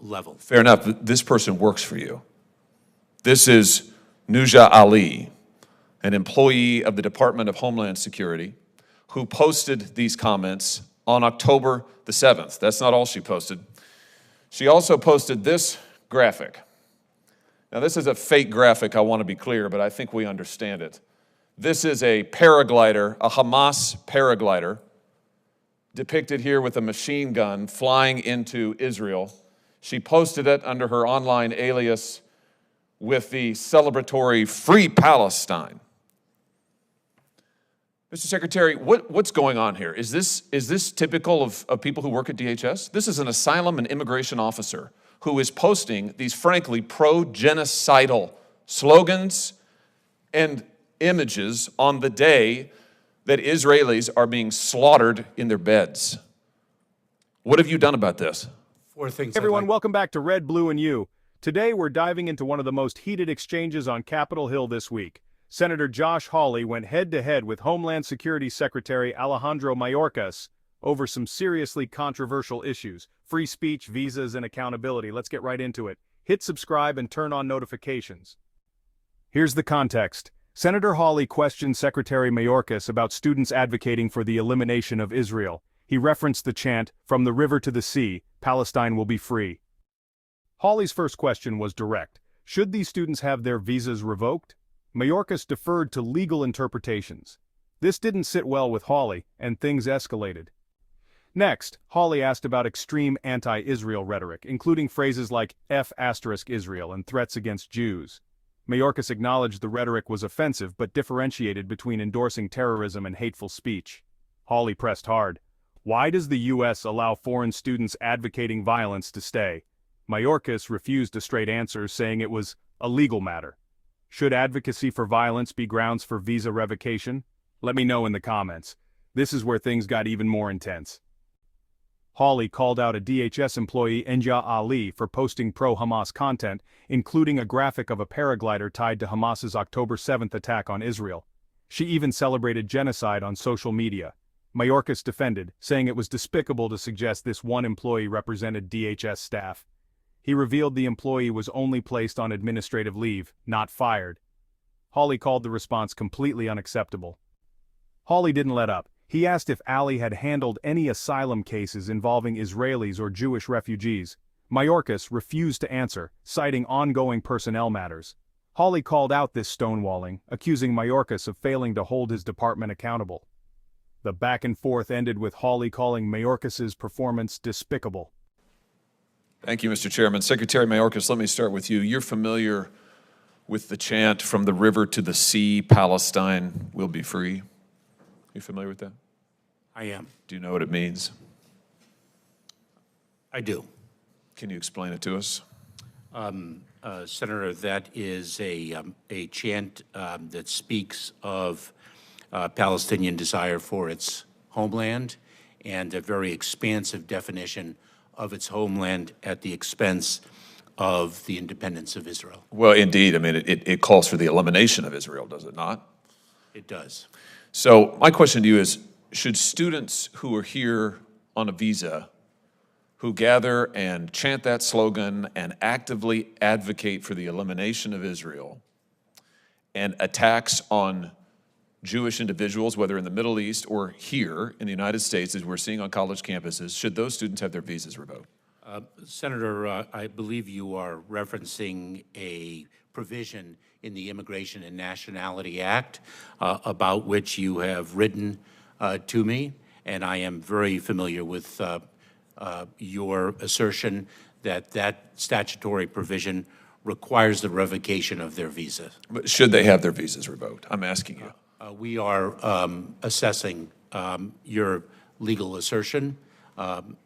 level. Fair enough. This person works for you. This is Nuja Ali, an employee of the Department of Homeland Security, who posted these comments on October the 7th. That's not all she posted. She also posted this graphic. Now, this is a fake graphic, I want to be clear, but I think we understand it. This is a paraglider, a Hamas paraglider, depicted here with a machine gun flying into Israel. She posted it under her online alias with the celebratory Free Palestine. Mr. Secretary, what's going on here? Is this typical of people who work at DHS? This is an asylum and immigration officer who is posting these, frankly, pro-genocidal slogans and images on the day that Israelis are being slaughtered in their beds. What have you done about this? Four things. Everyone, welcome back to Red, Blue, and You. Today, we're diving into one of the most heated exchanges on Capitol Hill this week. Senator Josh Hawley went head-to-head with Homeland Security Secretary Alejandro Mayorkas over some seriously controversial issues: free speech, visas, and accountability. Let's get right into it. Hit subscribe and turn on notifications. Here's the context. Senator Hawley questioned Secretary Mayorkas about students advocating for the elimination of Israel. He referenced the chant, "From the river to the sea, Palestine will be free." Hawley's first question was direct. Should these students have their visas revoked? Mayorkas deferred to legal interpretations. This didn't sit well with Hawley, and things escalated. Next, Hawley asked about extreme anti-Israel rhetoric, including phrases like F*Israel and threats against Jews. Mayorkas acknowledged the rhetoric was offensive but differentiated between endorsing terrorism and hateful speech. Hawley pressed hard. Why does the U.S. allow foreign students advocating violence to stay? Mayorkas refused a straight answer, saying it was a legal matter. Should advocacy for violence be grounds for visa revocation? Let me know in the comments. This is where things got even more intense. Hawley called out a DHS employee, Nuja Ali, for posting pro-Hamas content, including a graphic of a paraglider tied to Hamas's October 7th attack on Israel. She even celebrated genocide on social media. Mayorkas defended, saying it was despicable to suggest this one employee represented DHS staff. He revealed the employee was only placed on administrative leave, not fired. Hawley called the response completely unacceptable. Hawley didn't let up. He asked if Ali had handled any asylum cases involving Israelis or Jewish refugees. Mayorkas refused to answer, citing ongoing personnel matters. Hawley called out this stonewalling, accusing Mayorkas of failing to hold his department accountable. The back and forth ended with Hawley calling Mayorkas's performance despicable. Thank you, Mr. Chairman. Secretary Mayorkas, let me start with you. You're familiar with the chant, "From the river to the sea, Palestine will be free." You familiar with that? I am. Do you know what it means? I do. Can you explain it to us? Senator, that is a chant that speaks of Palestinian desire for its homeland and a very expansive definition of its homeland at the expense of the independence of Israel. Well, indeed. I mean, it calls for the elimination of Israel, does it not? It does. So my question to you is, should students who are here on a visa, who gather and chant that slogan and actively advocate for the elimination of Israel and attacks on Jewish individuals, whether in the Middle East or here in the United States, as we're seeing on college campuses, should those students have their visas revoked? Senator, I believe you are referencing a provision in the Immigration and Nationality Act about which you have written to me, and I am very familiar with your assertion that that statutory provision requires the revocation of their visa. But should they have their visas revoked? I'm asking you. We are assessing your legal assertion.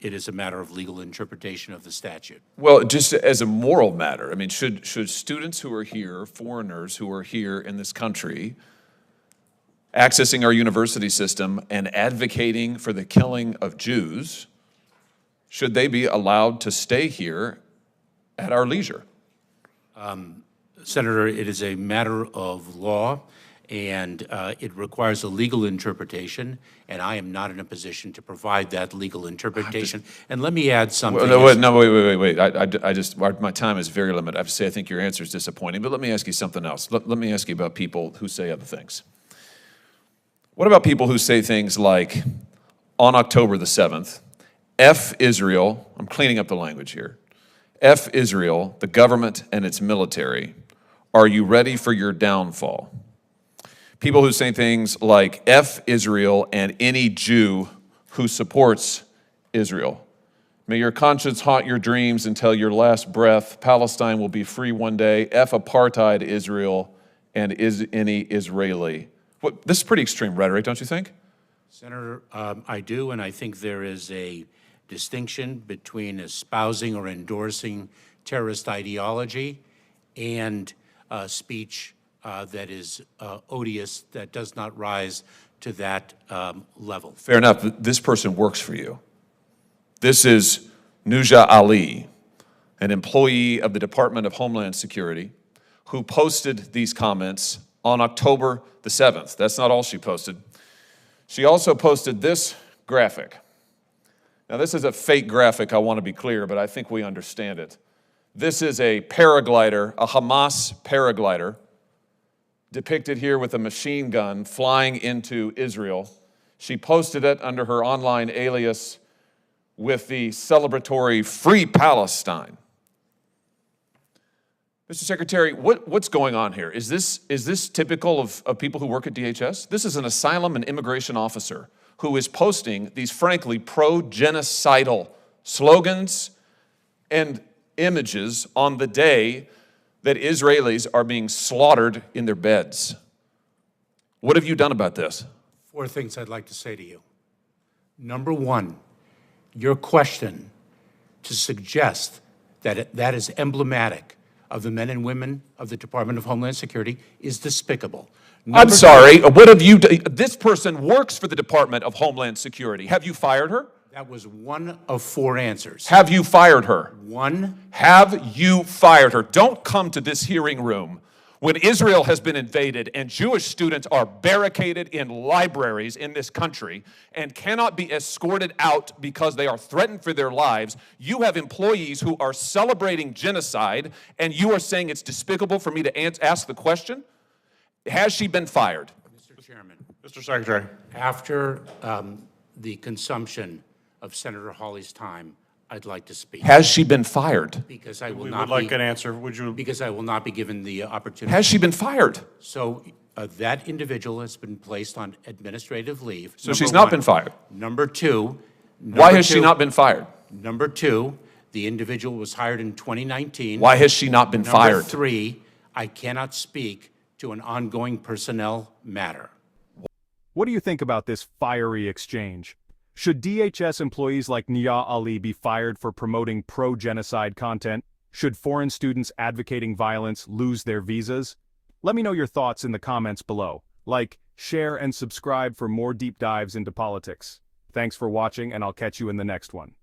It is a matter of legal interpretation of the statute. Well, just as a moral matter, I mean, should students who are here, foreigners who are here in this country, accessing our university system and advocating for the killing of Jews, should they be allowed to stay here at our leisure? Senator, it is a matter of law, and it requires a legal interpretation, and I am not in a position to provide that legal interpretation. And let me add something. Wait. I just, my time is very limited. I have to say, I think your answer is disappointing, but let me ask you something else. Let me ask you about people who say other things. What about people who say things like, on October the 7th, F Israel, I'm cleaning up the language here, F Israel, the government and its military, are you ready for your downfall? People who say things like F Israel and any Jew who supports Israel. May your conscience haunt your dreams until your last breath. Palestine will be free one day. F apartheid Israel and is any Israeli. This is pretty extreme rhetoric, don't you think? Senator, I do, and I think there is a distinction between espousing or endorsing terrorist ideology and speech that is odious, that does not rise to that level. Fair enough. This person works for you. This is Nuja Ali, an employee of the Department of Homeland Security, who posted these comments on October the 7th. That's not all she posted. She also posted this graphic. Now, this is a fake graphic, I want to be clear, but I think we understand it. This is a paraglider, a Hamas paraglider, depicted here with a machine gun flying into Israel. She posted it under her online alias with the celebratory Free Palestine. Mr. Secretary, what's going on here? Is this typical of people who work at DHS? This is an asylum and immigration officer who is posting these, frankly, pro-genocidal slogans and images on the day that Israelis are being slaughtered in their beds. What have you done about this? 4 things I'd like to say to you. Number one, your question to suggest that that is emblematic of the men and women of the Department of Homeland Security is despicable. I'm sorry, what have you done? This person works for the Department of Homeland Security. Have you fired her? That was one of 4 answers. Have you fired her? One. Have you fired her? Don't come to this hearing room when Israel has been invaded and Jewish students are barricaded in libraries in this country and cannot be escorted out because they are threatened for their lives. You have employees who are celebrating genocide, and you are saying it's despicable for me to ask the question? Has she been fired? Mr. Chairman. Mr. Secretary. After the consumption of Senator Hawley's time, I'd like to speak. Has she been fired? Because I will We not would like be, an answer. Would you? because I will not be given the opportunity. Has she been fired? So that individual has been placed on administrative leave. So she's not been fired. Number two. Why has she not been fired? Number two, the individual was hired in 2019. Why has she not been Number fired? 3, I cannot speak to an ongoing personnel matter. What do you think about this fiery exchange? Should DHS employees like Nia Ali be fired for promoting pro-genocide content? Should foreign students advocating violence lose their visas? Let me know your thoughts in the comments below. Like, share, and subscribe for more deep dives into politics. Thanks for watching, and I'll catch you in the next one.